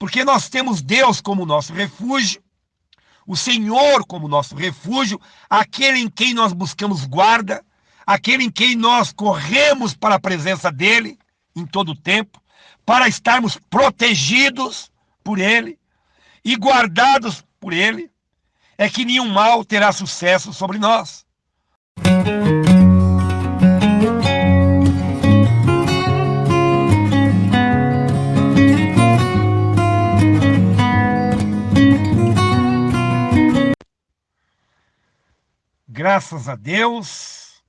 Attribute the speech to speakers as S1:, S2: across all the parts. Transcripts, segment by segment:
S1: Porque nós temos Deus como nosso refúgio, o Senhor como nosso refúgio, aquele em quem nós buscamos guarda, aquele em quem nós corremos para a presença dele em todo o tempo, para estarmos protegidos por ele e guardados por ele, é que nenhum mal terá sucesso sobre nós. Graças a Deus,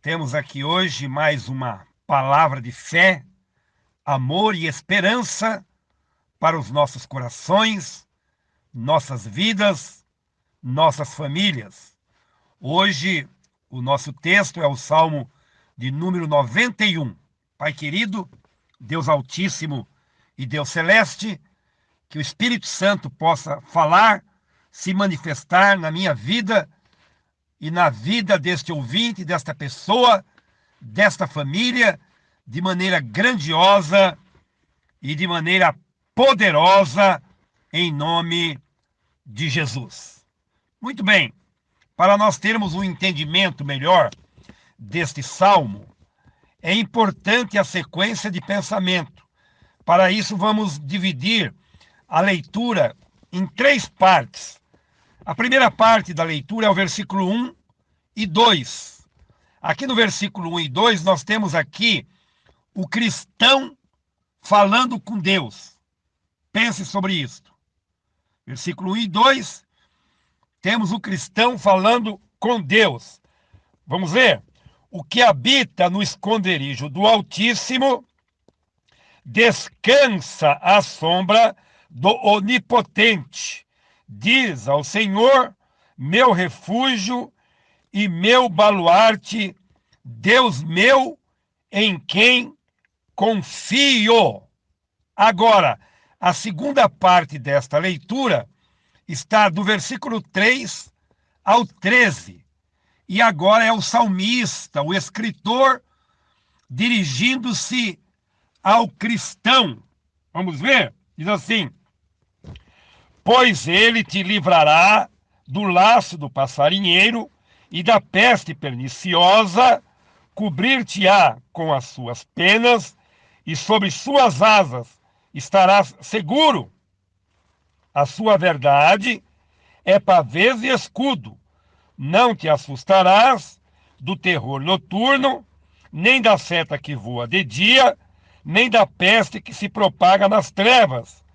S1: temos aqui hoje mais uma palavra de fé, amor e esperança para os nossos corações, nossas vidas, nossas famílias. Hoje, o nosso texto é o Salmo de número 91. Pai querido, Deus Altíssimo e Deus Celeste, que o Espírito Santo possa falar, se manifestar na minha vida e na vida deste ouvinte, desta pessoa, desta família, de maneira grandiosa e de maneira poderosa, em nome de Jesus. Muito bem, para nós termos um entendimento melhor deste salmo, é importante a sequência de pensamento. Para isso, vamos dividir a leitura em 3 partes. A primeira parte da leitura é o versículo 1 e 2. Aqui no versículo 1 e 2, nós temos aqui o cristão falando com Deus. Pense sobre isto. Versículo 1 e 2, temos o cristão falando com Deus. Vamos ver? O que habita no esconderijo do Altíssimo descansa à sombra do Onipotente. Diz ao Senhor, meu refúgio e meu baluarte, Deus meu, em quem confio. Agora, a segunda parte desta leitura está do versículo 3 ao 13. E agora é o salmista, o escritor, dirigindo-se ao cristão. Vamos ver? Diz assim: pois ele te livrará do laço do passarinheiro e da peste perniciosa, cobrir-te-á com as suas penas, e sobre suas asas estarás seguro. A sua verdade é pavês e escudo. Não te assustarás do terror noturno, nem da seta que voa de dia, nem da peste que se propaga nas trevas,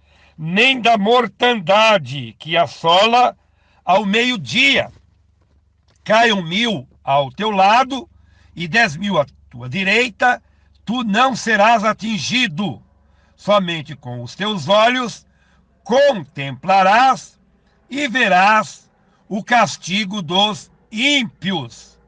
S1: nem da mortandade que assola ao meio-dia. Caiam 1000 ao teu lado e 10.000 à tua direita, tu não serás atingido. Somente com os teus olhos contemplarás e verás o castigo dos ímpios.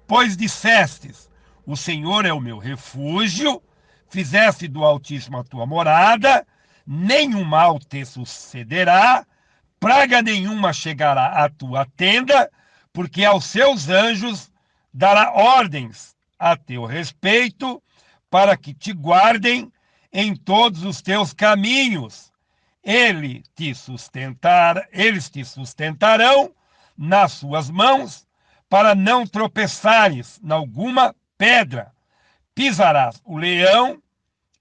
S1: Pois dissestes, o Senhor é o meu refúgio, fizeste do Altíssimo a tua morada, nenhum mal te sucederá, praga nenhuma chegará à tua tenda, porque aos seus anjos dará ordens a teu respeito, para que te guardem em todos os teus caminhos. Eles te sustentarão nas suas mãos, para não tropeçares em alguma pedra. Pisarás o leão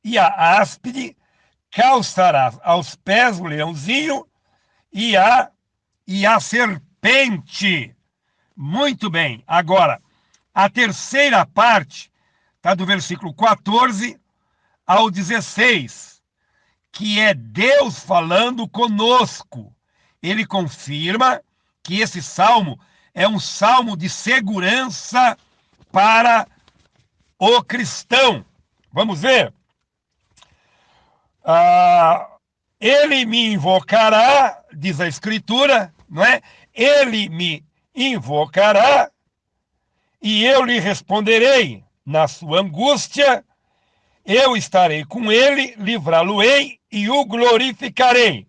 S1: e a áspide, calçarás aos pés o leãozinho e a serpente. Muito bem. Agora, a terceira parte está do versículo 14 ao 16, que é Deus falando conosco. Ele confirma que esse salmo é um salmo de segurança para o cristão. Vamos ver? Ele me invocará, diz a Escritura, não é? Ele me invocará e eu lhe responderei. Na sua angústia, eu estarei com ele, livrá-lo-ei e o glorificarei.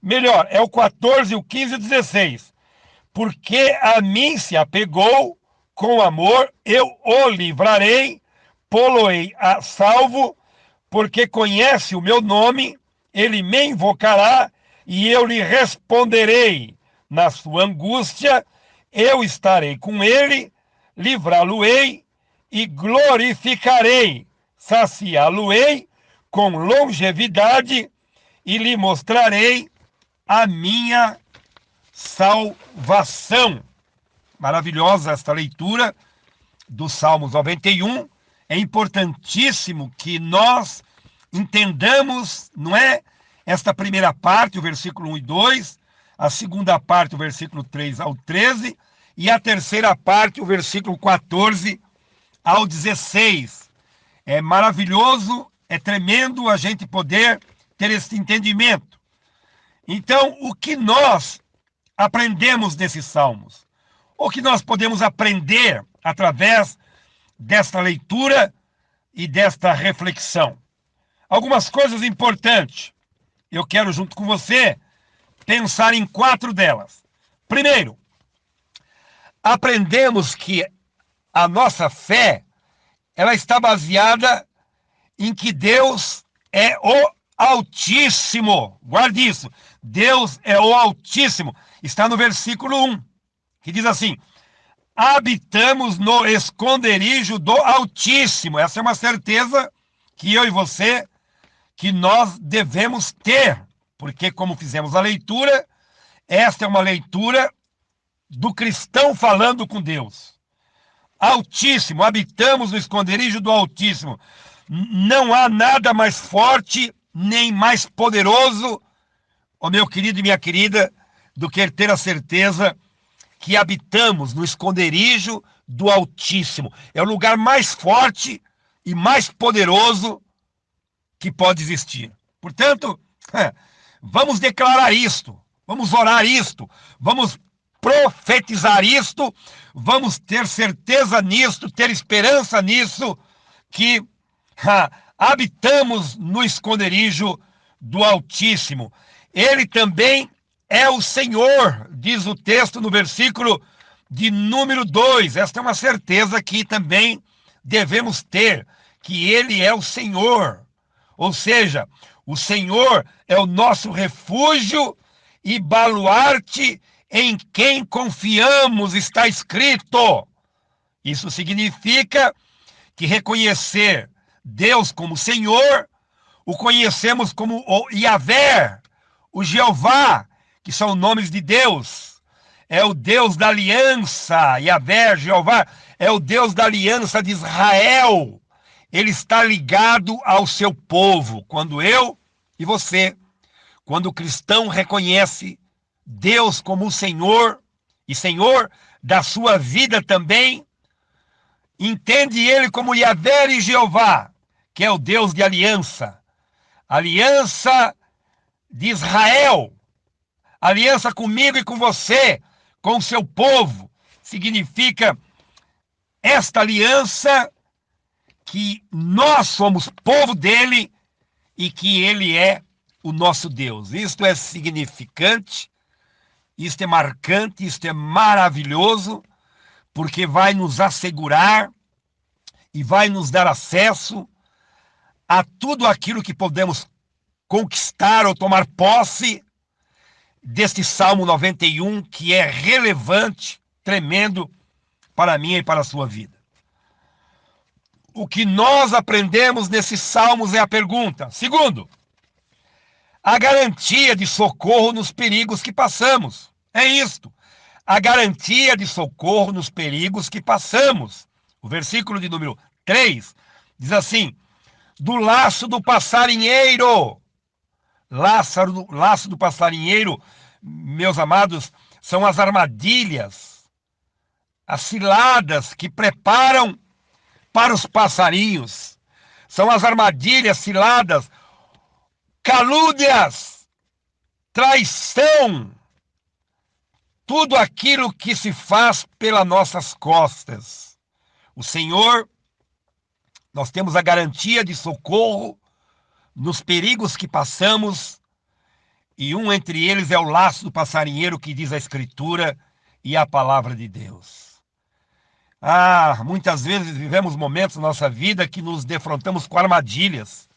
S1: Melhor, é o 14, o 15 e o 16. Porque a mim se apegou, com amor eu o livrarei, pô-lo-ei a salvo, porque conhece o meu nome, ele me invocará e eu lhe responderei. Na sua angústia, eu estarei com ele, livrá-lo-ei e glorificarei, saciá-lo-ei com longevidade e lhe mostrarei a minha salvação. Maravilhosa esta leitura do Salmos 91. É importantíssimo que nós entendamos, não é? Esta primeira parte, o versículo 1 e 2, a segunda parte, o versículo 3 ao 13, e a terceira parte, o versículo 14 ao 16. É maravilhoso, é tremendo a gente poder ter esse entendimento. Então, o que nós aprendemos desses salmos? O que nós podemos aprender através desta leitura e desta reflexão? Algumas coisas importantes. Eu quero, junto com você, pensar em 4 delas. Primeiro, aprendemos que a nossa fé, ela está baseada em que Deus é o Altíssimo. Guarde isso. Deus é o Altíssimo. Está no versículo 1, que diz assim: habitamos no esconderijo do Altíssimo. Essa é uma certeza que eu e você, que nós devemos ter, porque como fizemos a leitura, esta é uma leitura do cristão falando com Deus. Altíssimo, habitamos no esconderijo do Altíssimo. Não há nada mais forte, nem mais poderoso, ó meu querido e minha querida, do que ter a certeza que habitamos no esconderijo do Altíssimo. É o lugar mais forte e mais poderoso que pode existir. Portanto, vamos declarar isto, vamos orar isto, vamos profetizar isto, vamos ter certeza nisto, ter esperança nisso, que habitamos no esconderijo do Altíssimo. Ele também é o Senhor, diz o texto no versículo de número 2. Esta é uma certeza que também devemos ter, que ele é o Senhor. Ou seja, o Senhor é o nosso refúgio e baluarte em quem confiamos, está escrito. Isso significa que reconhecer Deus como Senhor, o conhecemos como o Yahvé, o Jeová, que são nomes de Deus. É o Deus da aliança. Yahvé, Jeová, é o Deus da aliança de Israel. Ele está ligado ao seu povo. Quando eu e você, quando o cristão reconhece Deus como o Senhor, e Senhor da sua vida também, entende ele como Yahvé e Jeová, que é o Deus de aliança. Aliança de Israel. Aliança comigo e com você, com o seu povo. Significa esta aliança que nós somos povo dele e que ele é o nosso Deus. Isto é significante, isto é marcante, isto é maravilhoso, porque vai nos assegurar e vai nos dar acesso a tudo aquilo que podemos conquistar ou tomar posse deste Salmo 91, que é relevante, tremendo para mim e para a sua vida. O que nós aprendemos nesses salmos é a pergunta. Segundo, a garantia de socorro nos perigos que passamos. É isto. A garantia de socorro nos perigos que passamos. O versículo de número 3 diz assim: do laço do passarinheiro. Laço do passarinheiro, meus amados, são as armadilhas, as ciladas que preparam para os passarinhos. São as armadilhas, ciladas, calúnias, traição, tudo aquilo que se faz pelas nossas costas. O Senhor, nós temos a garantia de socorro nos perigos que passamos, e um entre eles é o laço do passarinheiro, que diz a Escritura e a palavra de Deus. Muitas vezes vivemos momentos na nossa vida que nos defrontamos com armadilhas,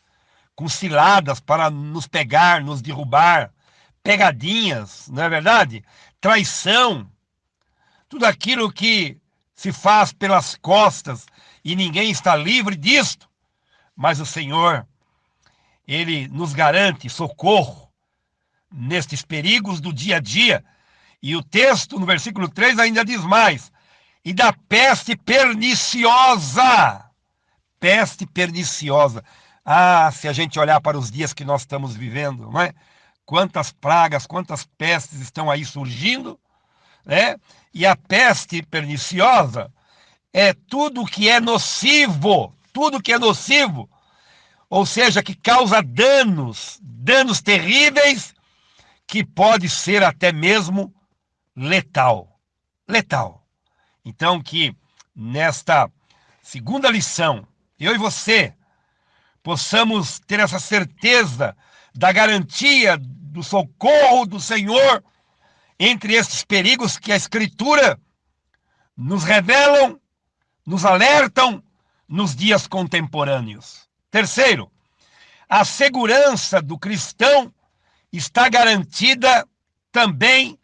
S1: com ciladas para nos pegar, nos derrubar, pegadinhas, não é verdade? Traição, tudo aquilo que se faz pelas costas e ninguém está livre disto. Mas o Senhor, Ele nos garante socorro nestes perigos do dia a dia. E o texto, no versículo 3, ainda diz mais: e da peste perniciosa. Peste perniciosa. Ah, se a gente olhar para os dias que nós estamos vivendo, não é? Quantas pragas, quantas pestes estão aí surgindo, né? E a peste perniciosa é tudo que é nocivo, ou seja, que causa danos terríveis, que pode ser até mesmo letal. Então, que nesta segunda lição, eu e você possamos ter essa certeza da garantia do socorro do Senhor entre estes perigos que a Escritura nos revelam, nos alertam nos dias contemporâneos. Terceiro, a segurança do cristão está garantida também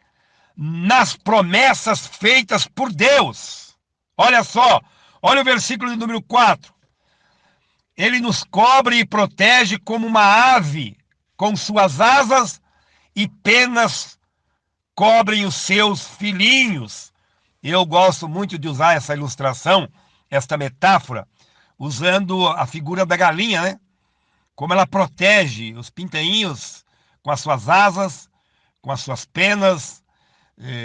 S1: nas promessas feitas por Deus. Olha só, olha o versículo de número 4. Ele nos cobre e protege como uma ave com suas asas, e penas cobrem os seus filhinhos. Eu gosto muito de usar essa ilustração, esta metáfora, usando a figura da galinha, né? Como ela protege os pintainhos com as suas asas, com as suas penas,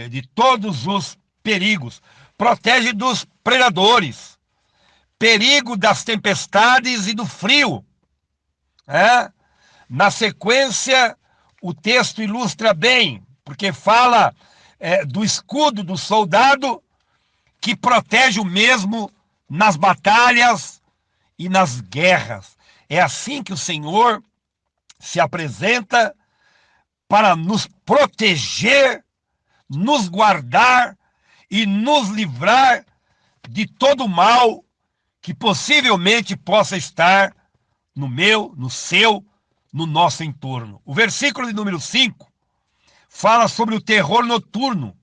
S1: de todos os perigos. Protege dos predadores, perigo das tempestades e do frio. Na sequência, o texto ilustra bem, porque fala do escudo do soldado, que protege o mesmo nas batalhas e nas guerras. É assim que o Senhor se apresenta para nos proteger, nos guardar e nos livrar de todo o mal que possivelmente possa estar no meu, no seu, no nosso entorno. O versículo de número 5 fala sobre o terror noturno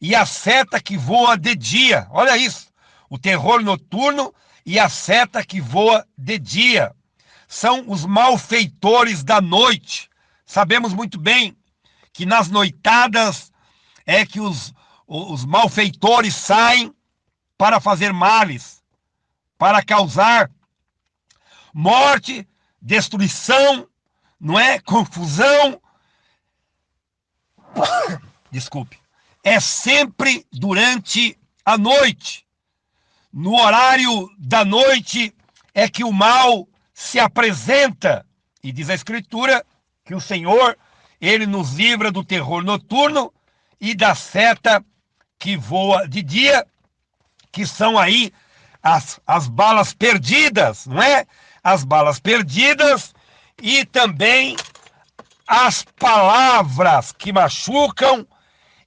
S1: e a seta que voa de dia. Olha isso, o terror noturno e a seta que voa de dia. São os malfeitores da noite. Sabemos muito bem que nas noitadas é que os malfeitores saem para fazer males, para causar morte, destruição, não é? Confusão. Desculpe. É sempre durante a noite. No horário da noite é que o mal se apresenta. E diz a Escritura que o Senhor, Ele nos livra do terror noturno e da seta que voa de dia, que são aí as balas perdidas, não é? As balas perdidas e também as palavras que machucam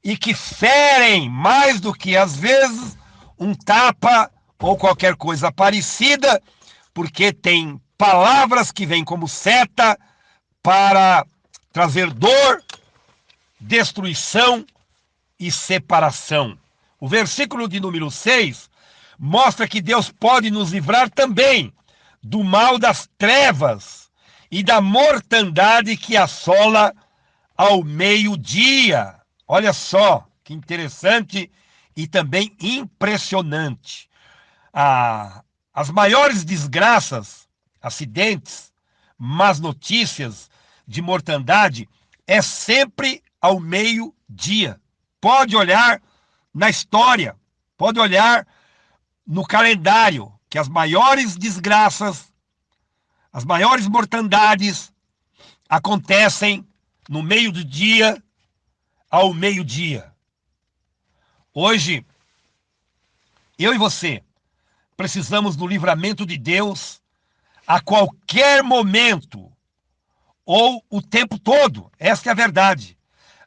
S1: e que ferem mais do que, às vezes, um tapa ou qualquer coisa parecida, porque tem palavras que vêm como seta para trazer dor, destruição e separação. O versículo de número 6 mostra que Deus pode nos livrar também do mal das trevas e da mortandade que assola ao meio-dia. Olha só que interessante e também impressionante. As maiores desgraças, acidentes, más notícias de mortandade é sempre ao meio-dia. Pode olhar na história, pode olhar no calendário, que as maiores desgraças, as maiores mortandades acontecem no meio do dia, ao meio-dia. Hoje, eu e você precisamos do livramento de Deus a qualquer momento ou o tempo todo. Esta é a verdade.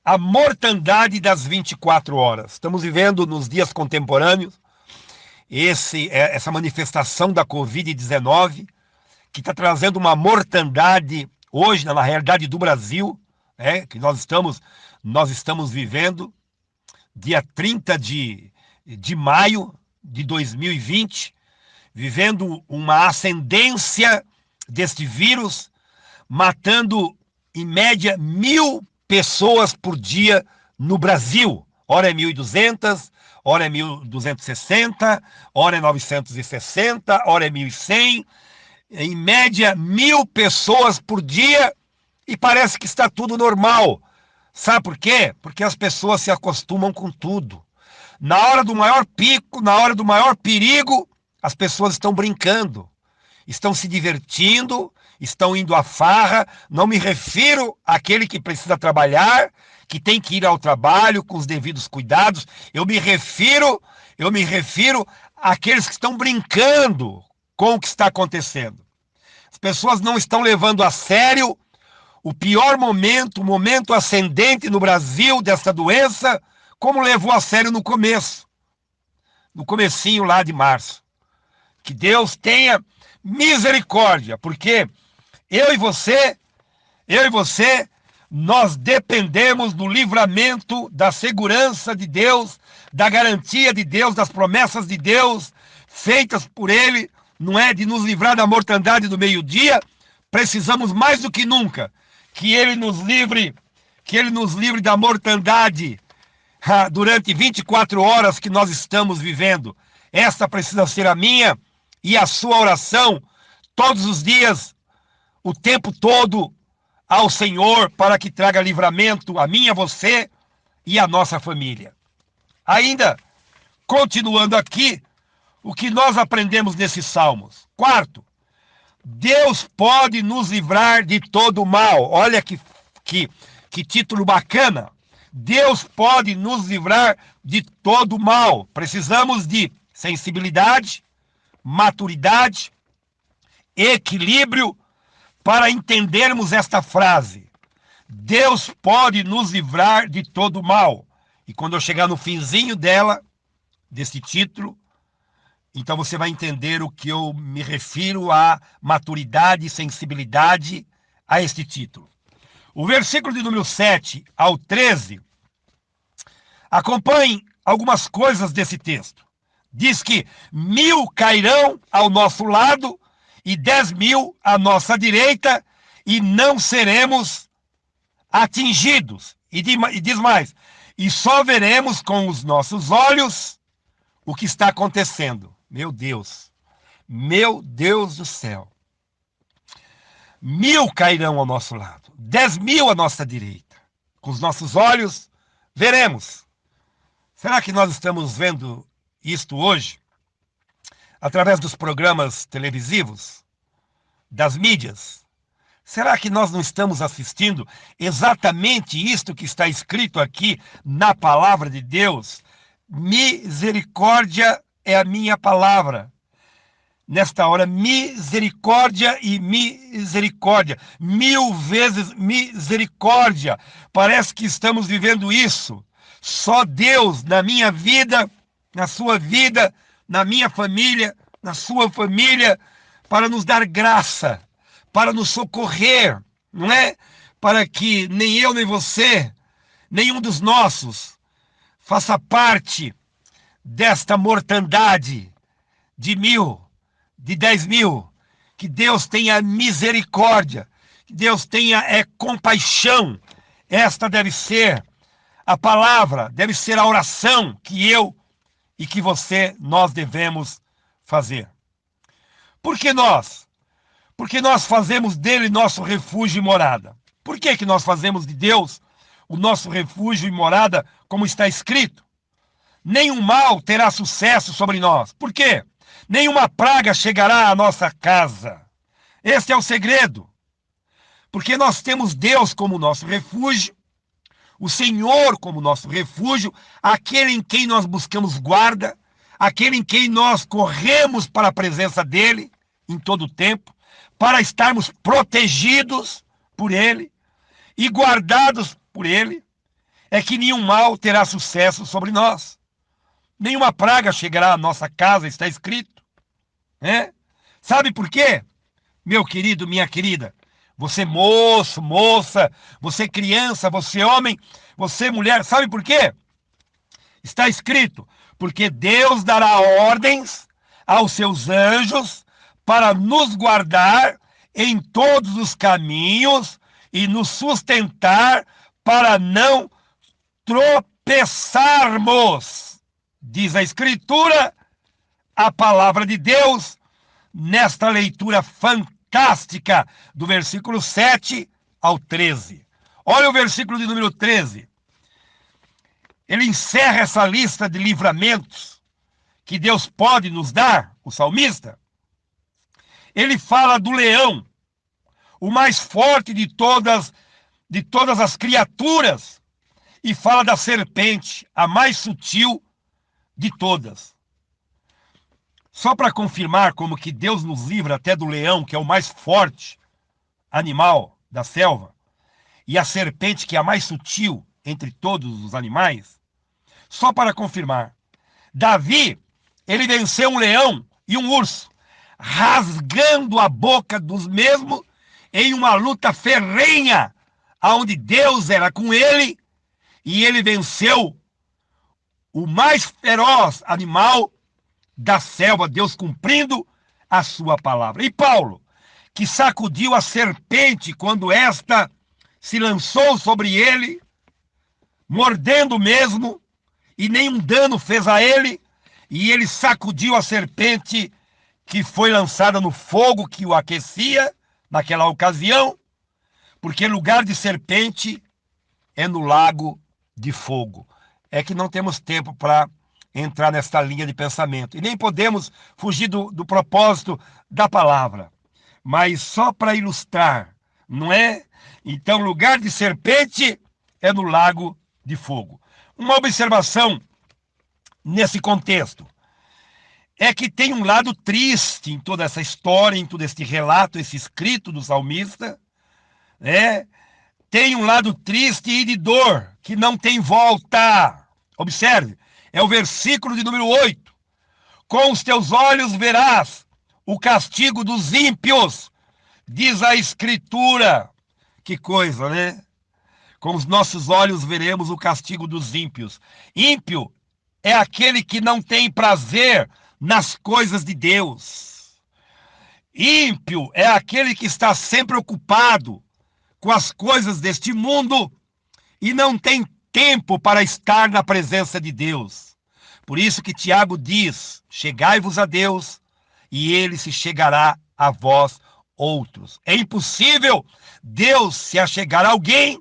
S1: A mortandade das 24 horas. Estamos vivendo nos dias contemporâneos essa manifestação da Covid-19, que está trazendo uma mortandade hoje, na realidade do Brasil, né, que nós estamos vivendo, dia 30 de maio de 2020, vivendo uma ascendência deste vírus, matando em média 1.000 pessoas por dia no Brasil. Ora é 1.200, ora é 1.260, ora é 960, ora é 1.100. Em média, 1.000 pessoas por dia, e parece que está tudo normal. Sabe por quê? Porque as pessoas se acostumam com tudo. Na hora do maior pico, na hora do maior perigo, as pessoas estão brincando, estão se divertindo, estão indo à farra. Não me refiro àquele que precisa trabalhar, que tem que ir ao trabalho com os devidos cuidados. Eu me refiro àqueles que estão brincando com o que está acontecendo. As pessoas não estão levando a sério o pior momento, o momento ascendente no Brasil dessa doença, como levou a sério no começo, no comecinho lá de março. Que Deus tenha misericórdia, porque eu e você, nós dependemos do livramento, da segurança de Deus, da garantia de Deus, das promessas de Deus, feitas por Ele, não é? De nos livrar da mortandade do meio-dia. Precisamos mais do que nunca que Ele nos livre da mortandade durante 24 horas que nós estamos vivendo. Essa precisa ser a minha e a sua oração todos os dias, o tempo todo, ao Senhor, para que traga livramento a mim, a você e a nossa família. Ainda, continuando aqui, o que nós aprendemos nesses salmos. Quarto, Deus pode nos livrar de todo o mal. Olha que título bacana. Deus pode nos livrar de todo o mal. Precisamos de sensibilidade, maturidade, equilíbrio para entendermos esta frase. Deus pode nos livrar de todo o mal. E quando eu chegar no finzinho desse título, então você vai entender o que eu me refiro a maturidade e sensibilidade a este título. O versículo de número 7 ao 13, acompanhem algumas coisas desse texto. Diz que 1.000 cairão ao nosso lado e 10.000 à nossa direita, e não seremos atingidos. E diz mais, e só veremos com os nossos olhos o que está acontecendo. Meu Deus do céu. 1.000 cairão ao nosso lado, 10.000 à nossa direita. Com os nossos olhos, veremos. Será que nós estamos vendo isto hoje? Através dos programas televisivos, das mídias? Será que nós não estamos assistindo exatamente isto que está escrito aqui na palavra de Deus? Misericórdia é a minha palavra. Nesta hora, misericórdia e misericórdia. 1.000 vezes misericórdia. Parece que estamos vivendo isso. Só Deus na minha vida, na sua vida, na minha família, na sua família, para nos dar graça, para nos socorrer, não é? Para que nem eu, nem você, nenhum dos nossos, faça parte desta mortandade de 1.000, de 10.000. Que Deus tenha misericórdia, que Deus tenha compaixão. Esta deve ser a palavra, deve ser a oração que eu e que você, nós devemos fazer. Por que nós? Porque nós fazemos dele nosso refúgio e morada. Por que nós fazemos de Deus o nosso refúgio e morada, como está escrito? Nenhum mal terá sucesso sobre nós. Por quê? Nenhuma praga chegará à nossa casa. Este é o segredo. Porque nós temos Deus como nosso refúgio, o Senhor como nosso refúgio, aquele em quem nós buscamos guarda, aquele em quem nós corremos para a presença dele em todo o tempo, para estarmos protegidos por ele e guardados por ele, é que nenhum mal terá sucesso sobre nós. Nenhuma praga chegará à nossa casa, está escrito. Sabe por quê? meu querido, minha querida, você moço, moça, você criança, você homem, você mulher, sabe por quê? Está escrito, porque Deus dará ordens aos seus anjos para nos guardar em todos os caminhos e nos sustentar para não tropeçarmos. Diz a Escritura, a palavra de Deus, nesta leitura fantástica do versículo 7 ao 13. Olha o versículo de número 13. Ele encerra essa lista de livramentos que Deus pode nos dar, o salmista. Ele fala do leão, o mais forte de todas as criaturas, e fala da serpente, a mais sutil de todas. Só para confirmar como que Deus nos livra até do leão, que é o mais forte animal da selva, e a serpente, que é a mais sutil entre todos os animais, só para confirmar, Davi, ele venceu um leão e um urso, rasgando a boca dos mesmos em uma luta ferrenha, onde Deus era com ele, e ele venceu o mais feroz animal da selva, Deus cumprindo a sua palavra. E Paulo, que sacudiu a serpente quando esta se lançou sobre ele, mordendo mesmo, e nenhum dano fez a ele, e ele sacudiu a serpente que foi lançada no fogo que o aquecia naquela ocasião, porque lugar de serpente é no lago de fogo. É que não temos tempo para entrar nesta linha de pensamento, e nem podemos fugir do propósito da palavra, mas só para ilustrar, não é? Então, lugar de serpente é no lago de fogo. Uma observação nesse contexto é que tem um lado triste em toda essa história, em todo este relato, esse escrito do salmista, né? Tem um lado triste e de dor, que não tem volta. Observe, é o versículo de número 8. Com os teus olhos verás o castigo dos ímpios, diz a Escritura. Que coisa, né? Com os nossos olhos veremos o castigo dos ímpios. Ímpio é aquele que não tem prazer nas coisas de Deus. Ímpio é aquele que está sempre ocupado com as coisas deste mundo e não tem tempo para estar na presença de Deus. Por isso que Tiago diz, chegai-vos a Deus e ele se chegará a vós outros. É impossível Deus se achegar a alguém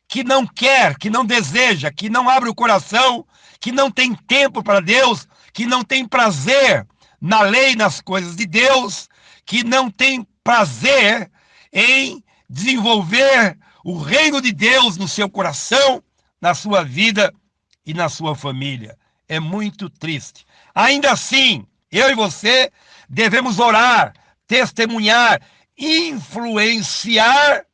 S1: que não quer, que não deseja, que não abre o coração, que não tem tempo para Deus, que não tem prazer na lei, nas coisas de Deus, que não tem prazer em desenvolver o reino de Deus no seu coração, na sua vida e na sua família. É muito triste. Ainda assim, eu e você devemos orar, testemunhar, influenciar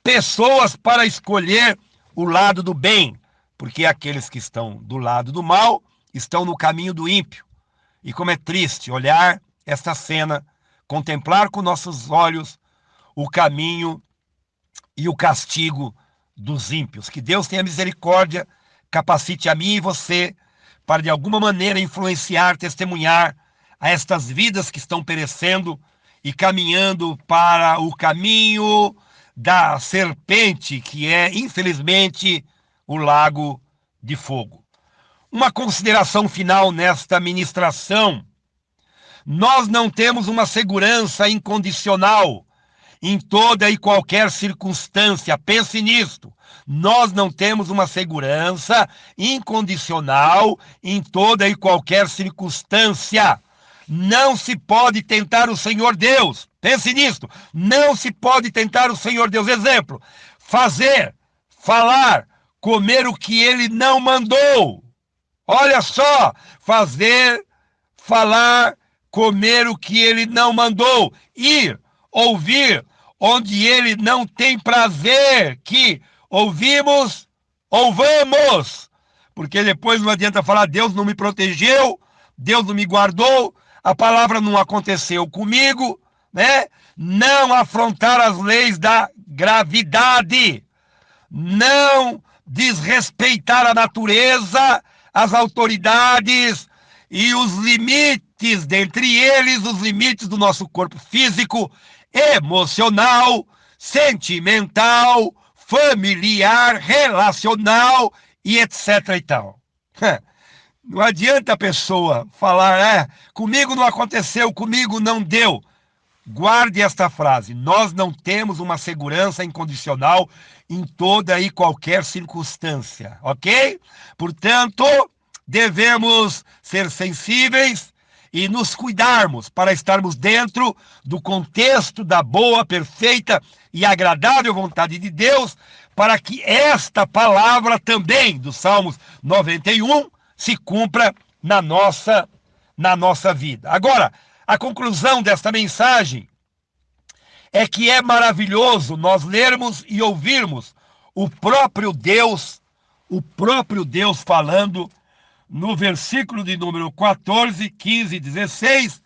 S1: pessoas para escolher o lado do bem, porque aqueles que estão do lado do mal estão no caminho do ímpio. E como é triste olhar esta cena, contemplar com nossos olhos o caminho e o castigo dos ímpios. Que Deus tenha misericórdia, capacite a mim e você para de alguma maneira influenciar, testemunhar a estas vidas que estão perecendo e caminhando para o caminho da serpente, que é, infelizmente, o lago de fogo. Uma consideração final nesta ministração: nós não temos uma segurança incondicional em toda e qualquer circunstância. Pense nisto. Nós não temos uma segurança incondicional em toda e qualquer circunstância. Não se pode tentar o Senhor Deus. Pense nisto. Não se pode tentar o Senhor Deus. Exemplo: fazer, falar, comer o que ele não mandou. Olha só, fazer, falar, comer o que ele não mandou. Ir, ouvir, onde ele não tem prazer que ouvimos, ouvamos. Porque depois não adianta falar, Deus não me protegeu, Deus não me guardou, a palavra não aconteceu comigo, né? não afrontar as leis da gravidade, não desrespeitar a natureza, as autoridades e os limites, dentre eles os limites do nosso corpo físico, emocional, sentimental, familiar, relacional e etc e tal. Não adianta a pessoa falar, comigo não aconteceu, comigo não deu. Guarde esta frase: nós não temos uma segurança incondicional em toda e qualquer circunstância, ok? Portanto, devemos ser sensíveis e nos cuidarmos para estarmos dentro do contexto da boa, perfeita e agradável vontade de Deus, para que esta palavra também do Salmos 91 se cumpra na nossa vida. Agora, a conclusão desta mensagem é que é maravilhoso nós lermos e ouvirmos o próprio Deus falando no versículo de número 14, 15 e 16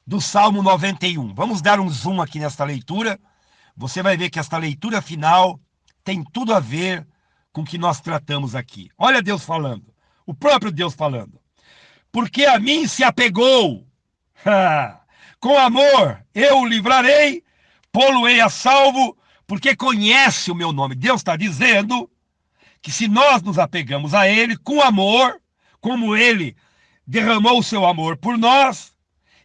S1: do Salmo 91. Vamos dar um zoom aqui nesta leitura. Você vai ver que esta leitura final tem tudo a ver com o que nós tratamos aqui. Olha Deus falando, o próprio Deus falando. Porque a mim se apegou, com amor eu o livrarei, pô-lo-ei a salvo, porque conhece o meu nome. Deus está dizendo que se nós nos apegamos a ele com amor, como ele derramou o seu amor por nós,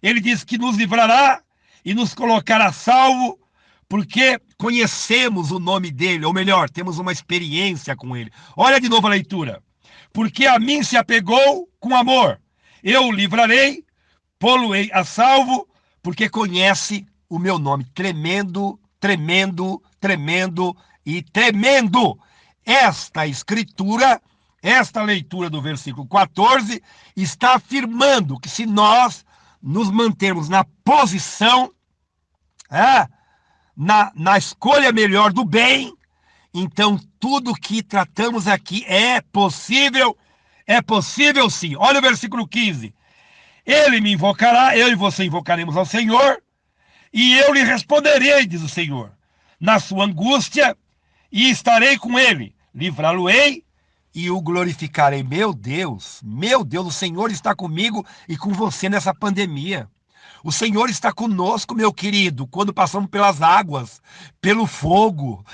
S1: ele diz que nos livrará e nos colocará a salvo, porque conhecemos o nome dele, ou melhor, temos uma experiência com ele. Olha de novo a leitura. Porque a mim se apegou com amor, eu o livrarei, pô-lo-ei a salvo, porque conhece o meu nome. Tremendo, tremendo, tremendo e tremendo. Esta escritura, esta leitura do versículo 14, está afirmando que se nós nos mantermos na posição, na escolha melhor do bem, então tudo que tratamos aqui é possível sim. Olha o versículo 15. Ele me invocará, eu e você invocaremos ao Senhor, e eu lhe responderei, diz o Senhor, na sua angústia, e estarei com ele, livrá-lo-ei e o glorificarei. Meu Deus, o Senhor está comigo e com você nessa pandemia. O Senhor está conosco, meu querido, quando passamos pelas águas, pelo fogo.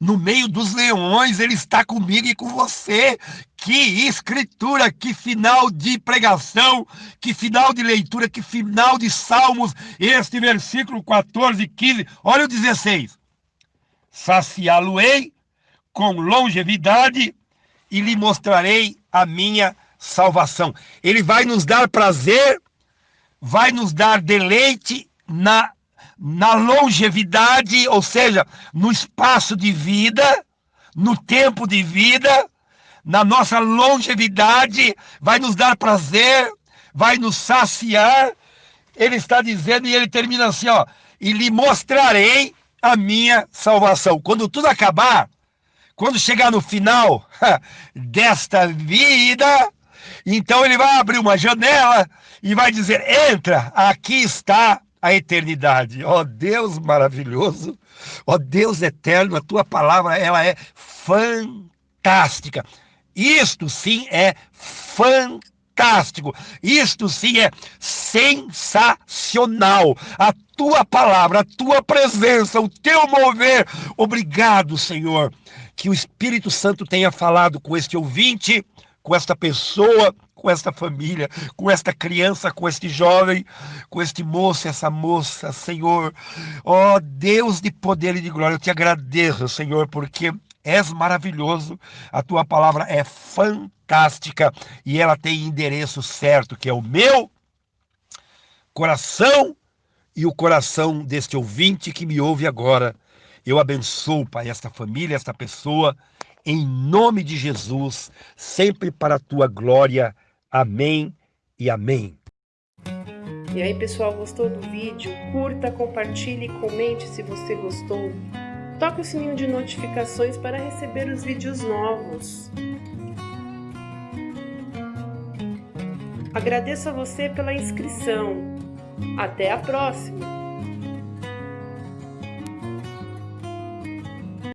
S1: No meio dos leões, Ele está comigo e com você. Que escritura, que final de pregação, que final de leitura, que final de Salmos. Este versículo 14 e 15. Olha o 16. Saciá-lo-ei com longevidade e lhe mostrarei a minha salvação. Ele vai nos dar prazer, vai nos dar deleite na longevidade, ou seja, no espaço de vida, no tempo de vida, na nossa longevidade, vai nos dar prazer, vai nos saciar. Ele está dizendo, e ele termina assim, e lhe mostrarei a minha salvação. Quando tudo acabar, quando chegar no final desta vida, então ele vai abrir uma janela e vai dizer, entra, aqui está a eternidade. Ó Deus maravilhoso, ó Deus eterno, a tua palavra, ela é fantástica. Isto sim é fantástico. Isto sim é sensacional. A tua palavra, a tua presença, o teu mover. Obrigado, Senhor, que o Espírito Santo tenha falado com este ouvinte, com esta pessoa, com esta família, com esta criança, com este jovem, com este moço, essa moça, Senhor. Ó Deus de poder e de glória, eu te agradeço, Senhor, porque és maravilhoso, a tua palavra é fantástica e ela tem endereço certo, que é o meu coração e o coração deste ouvinte que me ouve agora. Eu abençoo, Pai, esta família, esta pessoa, em nome de Jesus, sempre para a tua glória. Amém e amém.
S2: E aí, pessoal, gostou do vídeo? Curta, compartilhe e comente se você gostou. Toque o sininho de notificações para receber os vídeos novos. Agradeço a você pela inscrição. Até a próxima!